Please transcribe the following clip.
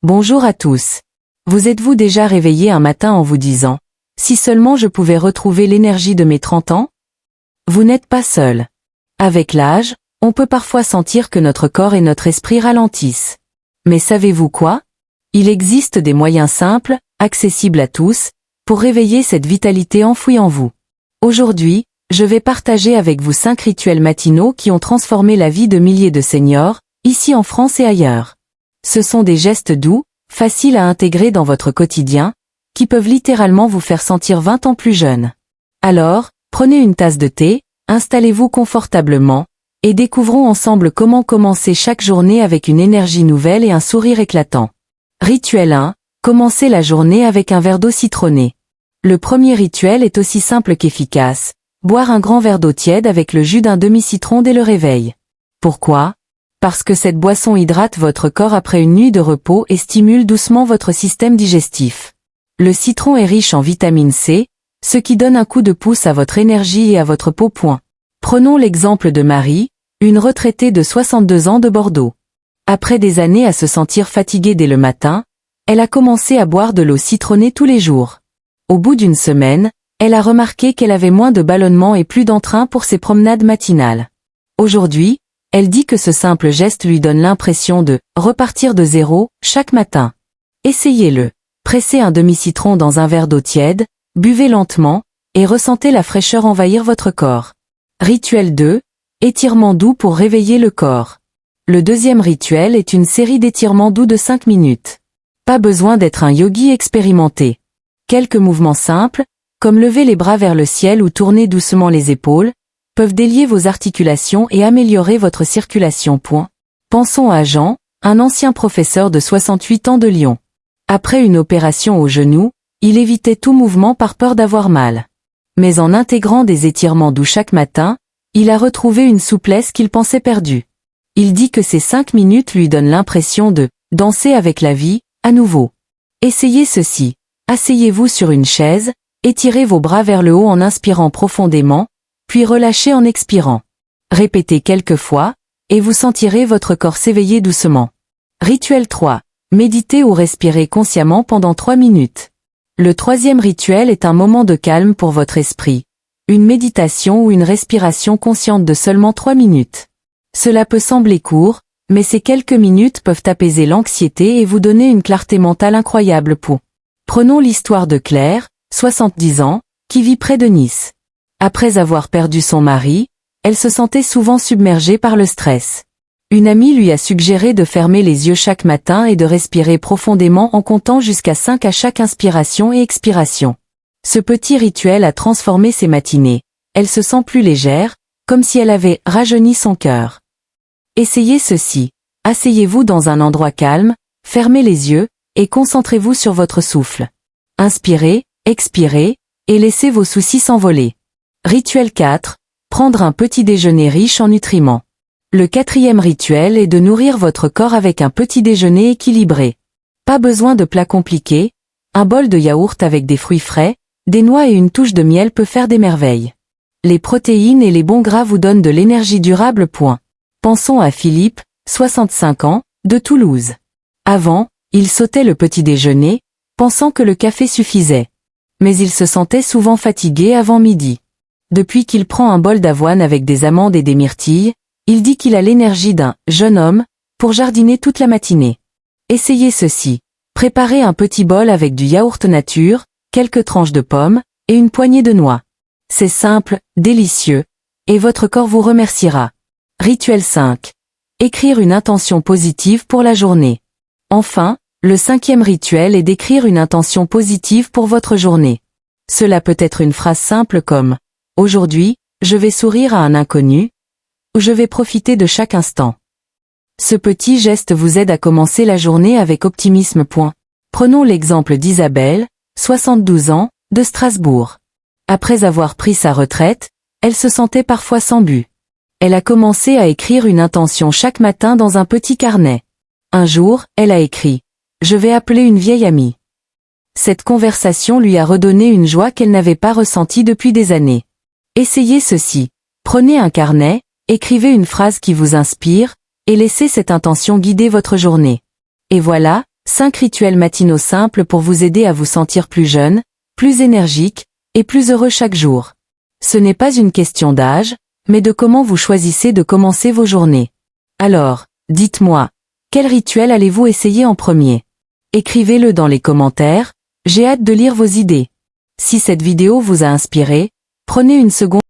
Bonjour à tous. Vous êtes-vous déjà réveillé un matin en vous disant « Si seulement je pouvais retrouver l'énergie de mes 30 ans ?» Vous n'êtes pas seul. Avec l'âge, on peut parfois sentir que notre corps et notre esprit ralentissent. Mais savez-vous quoi? Il existe des moyens simples, accessibles à tous, pour réveiller cette vitalité enfouie en vous. Aujourd'hui, je vais partager avec vous 5 rituels matinaux qui ont transformé la vie de milliers de seniors, ici en France et ailleurs. Ce sont des gestes doux, faciles à intégrer dans votre quotidien, qui peuvent littéralement vous faire sentir 20 ans plus jeune. Alors, prenez une tasse de thé, installez-vous confortablement, et découvrons ensemble comment commencer chaque journée avec une énergie nouvelle et un sourire éclatant. Rituel 1. Commencez la journée avec un verre d'eau citronnée. Le premier rituel est aussi simple qu'efficace. Boire un grand verre d'eau tiède avec le jus d'un demi-citron dès le réveil. Pourquoi? Parce que cette boisson hydrate votre corps après une nuit de repos et stimule doucement votre système digestif. Le citron est riche en vitamine C, ce qui donne un coup de pouce à votre énergie et à votre peau. Prenons l'exemple de Marie, une retraitée de 62 ans de Bordeaux. Après des années à se sentir fatiguée dès le matin, elle a commencé à boire de l'eau citronnée tous les jours. Au bout d'une semaine, elle a remarqué qu'elle avait moins de ballonnements et plus d'entrain pour ses promenades matinales. Aujourd'hui, elle dit que ce simple geste lui donne l'impression de « repartir de zéro » chaque matin. Essayez-le. Pressez un demi-citron dans un verre d'eau tiède, buvez lentement, et ressentez la fraîcheur envahir votre corps. Rituel 2. Étirements doux pour réveiller le corps. Le deuxième rituel est une série d'étirements doux de 5 minutes. Pas besoin d'être un yogi expérimenté. Quelques mouvements simples, comme lever les bras vers le ciel ou tourner doucement les épaules, peuvent délier vos articulations et améliorer votre circulation. Pensons à Jean, un ancien professeur de 68 ans de Lyon. Après une opération au genou, il évitait tout mouvement par peur d'avoir mal. Mais en intégrant des étirements doux chaque matin, il a retrouvé une souplesse qu'il pensait perdue. Il dit que ces 5 minutes lui donnent l'impression de « danser avec la vie » à nouveau. Essayez ceci. Asseyez-vous sur une chaise, étirez vos bras vers le haut en inspirant profondément, puis relâchez en expirant. Répétez quelques fois, et vous sentirez votre corps s'éveiller doucement. Rituel 3. Méditez ou respirez consciemment pendant 3 minutes. Le troisième rituel est un moment de calme pour votre esprit. Une méditation ou une respiration consciente de seulement 3 minutes. Cela peut sembler court, mais ces quelques minutes peuvent apaiser l'anxiété et vous donner une clarté mentale incroyable. Prenons l'histoire de Claire, 70 ans, qui vit près de Nice. Après avoir perdu son mari, elle se sentait souvent submergée par le stress. Une amie lui a suggéré de fermer les yeux chaque matin et de respirer profondément en comptant jusqu'à 5 à chaque inspiration et expiration. Ce petit rituel a transformé ses matinées. Elle se sent plus légère, comme si elle avait rajeuni son cœur. Essayez ceci. Asseyez-vous dans un endroit calme, fermez les yeux, et concentrez-vous sur votre souffle. Inspirez, expirez, et laissez vos soucis s'envoler. Rituel 4. Prendre un petit déjeuner riche en nutriments. Le quatrième rituel est de nourrir votre corps avec un petit déjeuner équilibré. Pas besoin de plats compliqués, un bol de yaourt avec des fruits frais, des noix et une touche de miel peut faire des merveilles. Les protéines et les bons gras vous donnent de l'énergie durable. Pensons à Philippe, 65 ans, de Toulouse. Avant, il sautait le petit déjeuner, pensant que le café suffisait. Mais il se sentait souvent fatigué avant midi. Depuis qu'il prend un bol d'avoine avec des amandes et des myrtilles, il dit qu'il a l'énergie d'un « jeune homme » pour jardiner toute la matinée. Essayez ceci. Préparez un petit bol avec du yaourt nature, quelques tranches de pommes, et une poignée de noix. C'est simple, délicieux, et votre corps vous remerciera. Rituel 5. Écrire une intention positive pour la journée. Enfin, le 5e rituel est d'écrire une intention positive pour votre journée. Cela peut être une phrase simple comme « Aujourd'hui, je vais sourire à un inconnu » ou « Je vais profiter de chaque instant ». Ce petit geste vous aide à commencer la journée avec optimisme. Prenons l'exemple d'Isabelle, 72 ans, de Strasbourg. Après avoir pris sa retraite, elle se sentait parfois sans but. Elle a commencé à écrire une intention chaque matin dans un petit carnet. Un jour, elle a écrit « Je vais appeler une vieille amie ». Cette conversation lui a redonné une joie qu'elle n'avait pas ressentie depuis des années. Essayez ceci. Prenez un carnet, écrivez une phrase qui vous inspire, et laissez cette intention guider votre journée. Et voilà, 5 rituels matinaux simples pour vous aider à vous sentir plus jeune, plus énergique, et plus heureux chaque jour. Ce n'est pas une question d'âge, mais de comment vous choisissez de commencer vos journées. Alors, dites-moi, quel rituel allez-vous essayer en premier? Écrivez-le dans les commentaires, j'ai hâte de lire vos idées. Si cette vidéo vous a inspiré, prenez une seconde